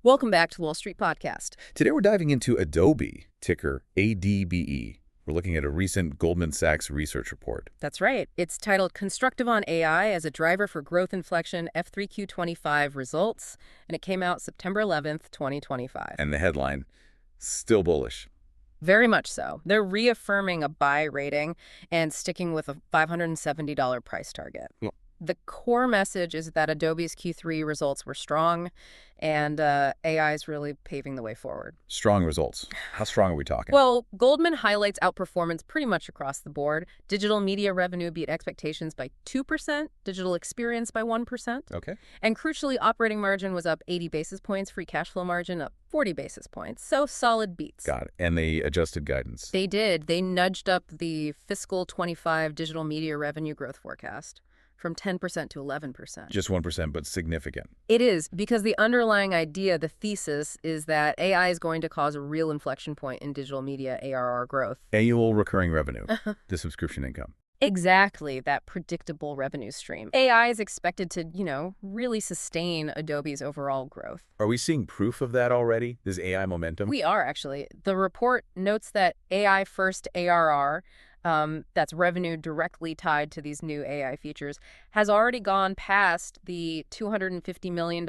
Welcome back to the Wall Street Podcast. Today we're diving into Adobe, ticker ADBE. We're looking at a recent Goldman Sachs research report. That's right. It's titled Constructive on AI as a Driver for Growth Inflection F3Q25 Results, and it came out September 11th, 2025. And the headline, still bullish. Very much so. They're reaffirming a buy rating and sticking with a $570 price target. Well, The core message is that Adobe's Q3 results were strong, and AI is really paving the way forward. strong results. How strong are we talking? Well, Goldman highlights outperformance pretty much across the board. Digital media revenue beat expectations by 2%, digital experience by 1%. Okay. And crucially, operating margin was up 80 basis points, free cash flow margin up 40 basis points. So solid beats. Got it. And they adjusted guidance. They did. They nudged up the fiscal 25 digital media revenue growth forecast from 10% to 11%. Just 1%, but significant. It is, because the underlying idea, the thesis, is that AI is going to cause a real inflection point in digital media ARR growth. Annual recurring revenue, the subscription income. Exactly, that predictable revenue stream. AI is expected to, really sustain Adobe's overall growth. Are we seeing proof of that already, this AI momentum? We are, actually. The report notes that AI-first ARR, that's revenue directly tied to these new AI features, has already gone past the $250 million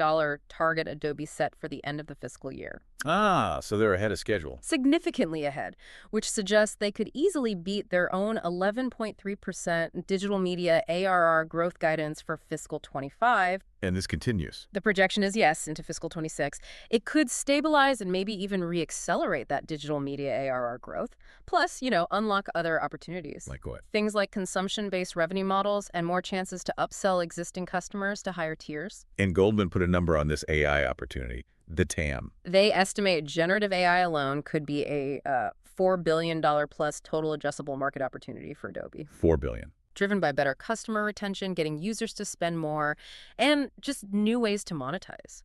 target Adobe set for the end of the fiscal year. Ah, so they're ahead of schedule. Significantly ahead, which suggests they could easily beat their own 11.3% digital media ARR growth guidance for fiscal 25. And this continues. The projection is, yes, into fiscal 26. It could stabilize and maybe even reaccelerate that digital media ARR growth. Plus, unlock other opportunities. Like what? Things like consumption-based revenue models and more chances to upsell existing customers to higher tiers. And Goldman put a number on this AI opportunity, the TAM. They estimate generative AI alone could be a $4 billion plus total addressable market opportunity for Adobe. $4 billion. Driven by better customer retention, getting users to spend more, and just new ways to monetize.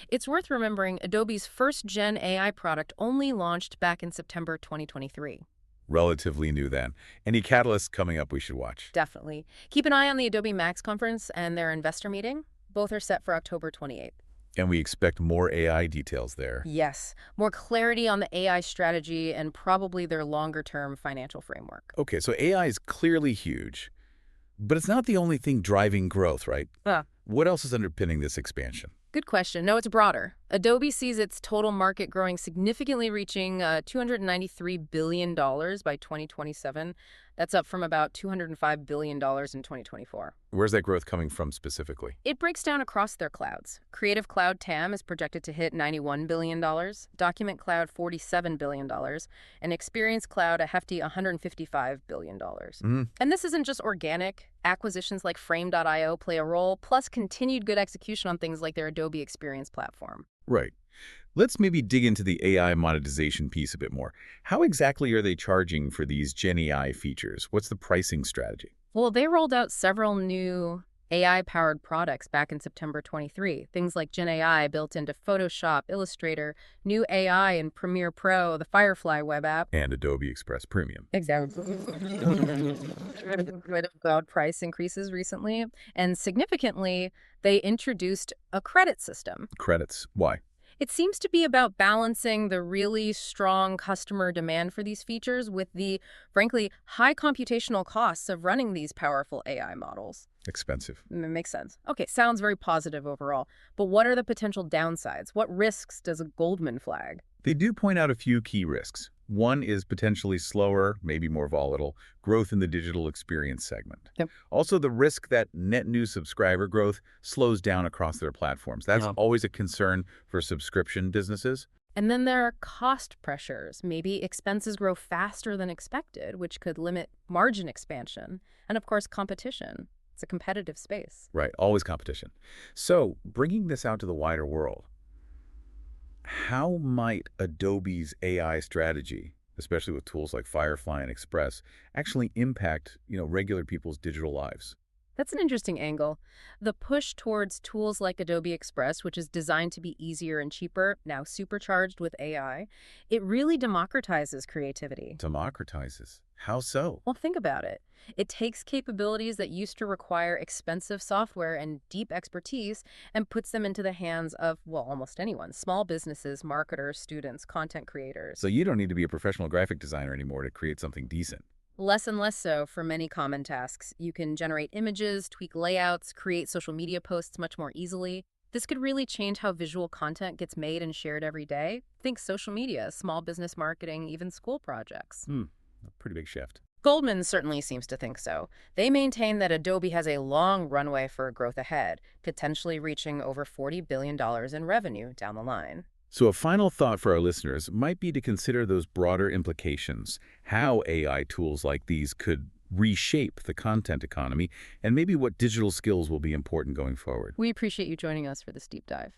It's worth remembering Adobe's first Gen AI product only launched back in September 2023. Relatively new then. Any catalysts coming up we should watch? Definitely. Keep an eye on the Adobe Max conference and their investor meeting. Both are set for October 28th. And we expect more AI details there. Yes, more clarity on the AI strategy and probably their longer-term financial framework. Okay, so AI is clearly huge, but it's not the only thing driving growth, right? What else is underpinning this expansion? Good question. No, it's broader. Adobe sees its total market growing significantly, reaching $293 billion by 2027. That's up from about $205 billion in 2024. Where's that growth coming from specifically? It breaks down across their clouds. Creative Cloud TAM is projected to hit $91 billion, Document Cloud $47 billion, and Experience Cloud a hefty $155 billion. And this isn't just organic. Acquisitions like Frame.io play a role, plus continued good execution on things like their Adobe Experience Platform. Right. Let's maybe dig into the AI monetization piece a bit more. How exactly are they charging for these Gen AI features? What's the pricing strategy? Well, they rolled out several new AI-powered products back in September 23. Things like Gen AI built into Photoshop, Illustrator, new AI in Premiere Pro, the Firefly web app. And Adobe Express Premium. Exactly. Cloud price increases recently. And significantly, they introduced a credit system. Credits. Why? It seems to be about balancing the really strong customer demand for these features with the, frankly, high computational costs of running these powerful AI models. Expensive. It makes sense. Okay, sounds very positive overall. But what are the potential downsides? What risks does a Goldman flag? They do point out a few key risks. One is potentially slower, maybe more volatile, growth in the digital experience segment. Yep. Also, the risk that net new subscriber growth slows down across their platforms. That's always a concern for subscription businesses. And then there are cost pressures. Maybe expenses grow faster than expected, which could limit margin expansion. And of course, competition. It's a competitive space. Right, always competition. So, bringing this out to the wider world, how might Adobe's AI strategy, especially with tools like Firefly and Express, actually impact, regular people's digital lives? That's an interesting angle. The push towards tools like Adobe Express, which is designed to be easier and cheaper, now supercharged with AI, it really democratizes creativity. Democratizes. How so? Well, think about it. It takes capabilities that used to require expensive software and deep expertise and puts them into the hands of, well, almost anyone. Small businesses, marketers, students, content So creators. you don't need to be a professional graphic designer anymore to create something decent. Less and less so for many common tasks. You can generate images, tweak layouts, create social media posts much more easily. This could really change how visual content gets made and shared every day. Think social media, small business marketing, even school projects. A pretty big shift. Goldman certainly seems to think so. They maintain that Adobe has a long runway for growth ahead, potentially reaching over $40 billion in revenue down the line. So a final thought for our listeners might be to consider those broader implications, how AI tools like these could reshape the content economy, and maybe what digital skills will be important going forward. We appreciate you joining us for this deep dive.